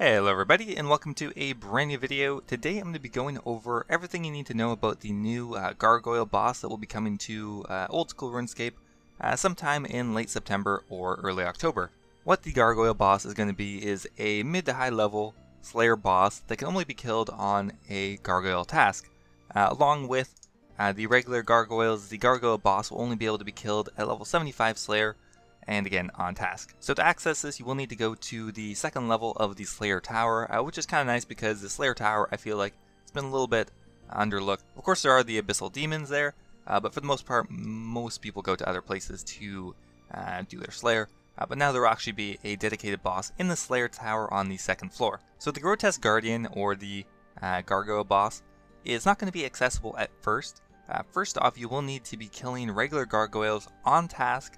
Hey, hello everybody, and welcome to a brand new video. Today I'm going to be going over everything you need to know about the new Gargoyle boss that will be coming to Old School RuneScape sometime in late September or early October. What the Gargoyle boss is going to be is a mid to high level Slayer boss that can only be killed on a Gargoyle task. Along with the regular Gargoyles, the Gargoyle boss will only be able to be killed at level 75 Slayer, and again on task. So to access this, you will need to go to the second level of the Slayer Tower, which is kind of nice because the Slayer Tower, I feel like it's been a little bit underlooked. Of course, there are the Abyssal Demons there, but for the most part, most people go to other places to do their Slayer. But now there will actually be a dedicated boss in the Slayer Tower on the second floor. So the Grotesque Guardian, or the Gargoyle boss, is not going to be accessible at first. First off, you will need to be killing regular Gargoyles on task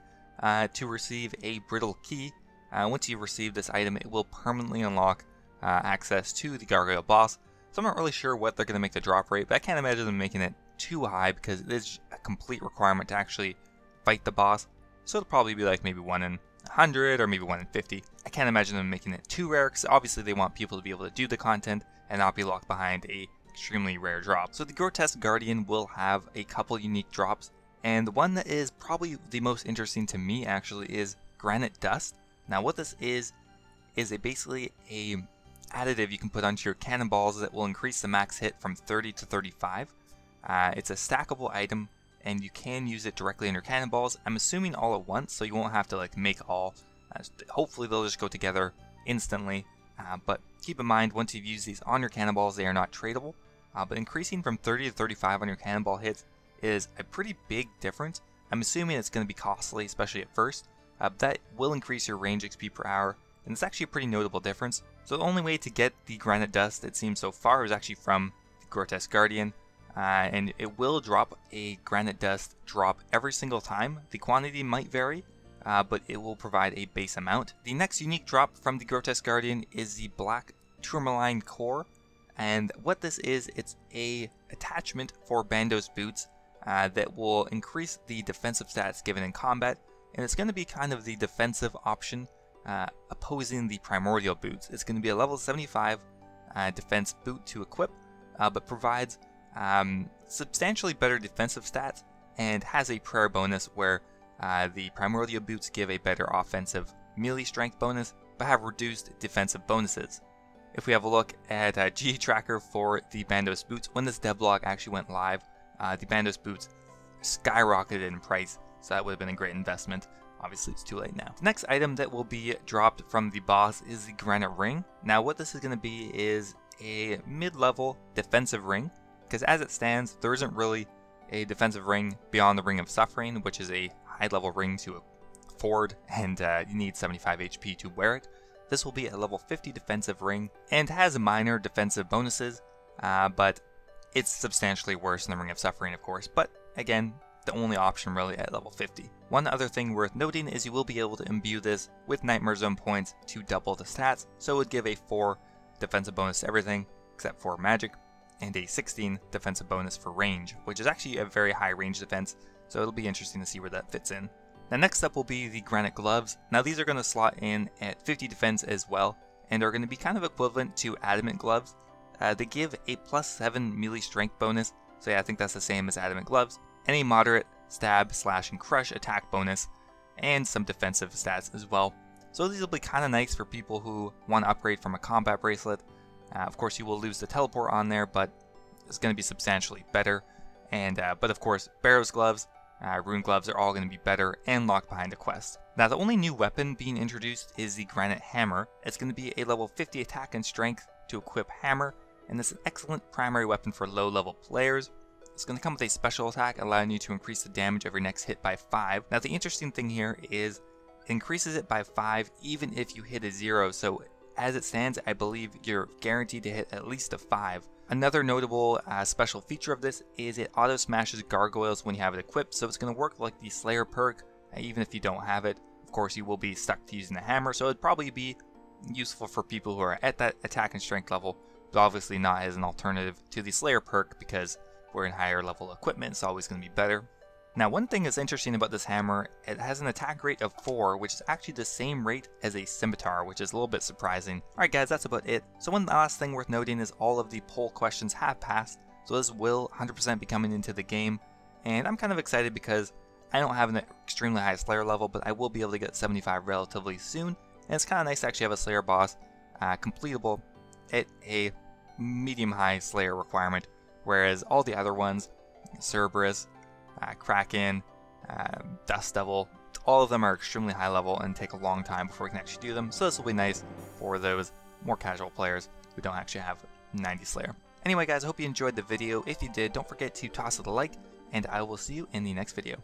to receive a brittle key. Once you receive this item, it will permanently unlock access to the Gargoyle boss. So I'm not really sure what they're going to make the drop rate, but I can't imagine them making it too high because it is a complete requirement to actually fight the boss. So it'll probably be like maybe 1 in 100 or maybe 1 in 50. I can't imagine them making it too rare because obviously they want people to be able to do the content and not be locked behind a extremely rare drop. So the Grotesque Guardian will have a couple unique drops. And the one that is probably the most interesting to me actually is Granite Dust. Now what this is basically a additive you can put onto your cannonballs that will increase the max hit from 30 to 35. It's a stackable item and you can use it directly on your cannonballs. I'm assuming all at once, so you won't have to like make all. Hopefully they'll just go together instantly. But keep in mind, once you've used these on your cannonballs, they are not tradable. But increasing from 30 to 35 on your cannonball hits is a pretty big difference. I'm assuming it's going to be costly, especially at first, but that will increase your range XP per hour, and it's actually a pretty notable difference. So the only way to get the Granite Dust, it seems so far, is actually from the Grotesque Guardian, and it will drop a Granite Dust drop every single time. The quantity might vary, but it will provide a base amount. The next unique drop from the Grotesque Guardian is the Black Tourmaline Core, and what this is, it's a attachment for Bando's boots that will increase the defensive stats given in combat, and it's going to be kind of the defensive option opposing the primordial boots. It's going to be a level 75 defense boot to equip, but provides substantially better defensive stats and has a prayer bonus where the primordial boots give a better offensive melee strength bonus but have reduced defensive bonuses. If we have a look at GA tracker for the Bandos boots, when this devlog actually went live, the Bandos boots skyrocketed in price, so that would have been a great investment. Obviously it's too late now. The next item that will be dropped from the boss is the Granite Ring. Now what this is going to be is a mid-level defensive ring, because as it stands, there isn't really a defensive ring beyond the Ring of Suffering, which is a high-level ring to afford, and you need 75 HP to wear it. This will be a level 50 defensive ring, and has minor defensive bonuses, but it's substantially worse than the Ring of Suffering, of course, but again, the only option really at level 50. One other thing worth noting is you will be able to imbue this with Nightmare Zone points to double the stats, so it would give a 4 defensive bonus to everything except for magic, and a 16 defensive bonus for range, which is actually a very high range defense, so it'll be interesting to see where that fits in. Now next up will be the Granite Gloves. Now these are going to slot in at 50 defense as well, and are going to be kind of equivalent to Adamant Gloves. They give a +7 melee strength bonus, so yeah, I think that's the same as Adamant Gloves, and a moderate stab, slash, and crush attack bonus, and some defensive stats as well. So these will be kind of nice for people who want to upgrade from a combat bracelet. Of course, you will lose the teleport on there, but it's going to be substantially better. And but of course, Barrow's Gloves, Rune Gloves are all going to be better and locked behind a quest. Now the only new weapon being introduced is the Granite Hammer. It's going to be a level 50 attack and strength to equip Hammer, and this is an excellent primary weapon for low level players. It's going to come with a special attack allowing you to increase the damage of your next hit by 5. Now the interesting thing here is it increases it by 5 even if you hit a 0, so as it stands I believe you're guaranteed to hit at least a 5. Another notable special feature of this is it auto smashes gargoyles when you have it equipped, so it's going to work like the Slayer perk even if you don't have it. Of course you will be stuck to using the hammer, so it'd probably be useful for people who are at that attack and strength level, but obviously not as an alternative to the Slayer perk because we're in higher level equipment, it's always going to be better. Now one thing that's interesting about this hammer, it has an attack rate of 4, which is actually the same rate as a scimitar, which is a little bit surprising. Alright guys, that's about it. So one last thing worth noting is all of the poll questions have passed, so this will 100% be coming into the game, and I'm kind of excited because I don't have an extremely high Slayer level, but I will be able to get 75 relatively soon, and it's kind of nice to actually have a Slayer boss completable at a medium-high Slayer requirement, whereas all the other ones, Cerberus, Kraken, Dust Devil, all of them are extremely high level and take a long time before we can actually do them, so this will be nice for those more casual players who don't actually have 90 Slayer. Anyway guys, I hope you enjoyed the video. If you did, don't forget to toss it a like, and I will see you in the next video.